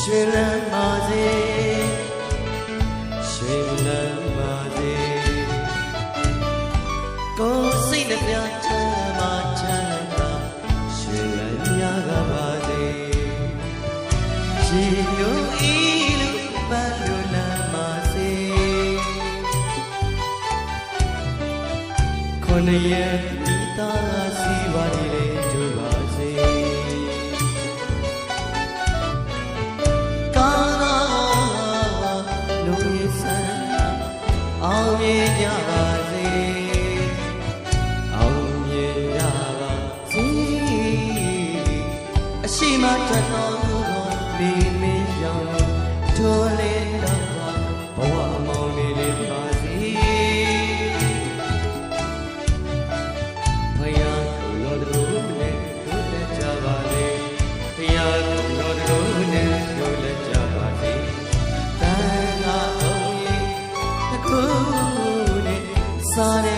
ရွှေလန်းပါစေရွှေလန်းပါစေကိုယ်စိတ်နှပြချမ်းသာချမ်းသာရွှေလန်းရကပါစေရှိလို့ဤလို့ပတ်လို့လန်းပါစေခொနရဲ့ဤသားစီပါလေကျိုးပါစေအောင်မြင်ကြပါစေအောင်မြင်ကြပါစေအရှိမတတ်တော်မူသောမိမိရောင်ထိုးလေးတော်ဘဝမောင်လေးပါစေဖယားတော်တို့နဲ့တို့လက်ကြပါလေဖယားတော်တို့နဲ့တို့လက်ကြပါစေတန်ခါအောင်ရင်တစ်ခုနဲ့စား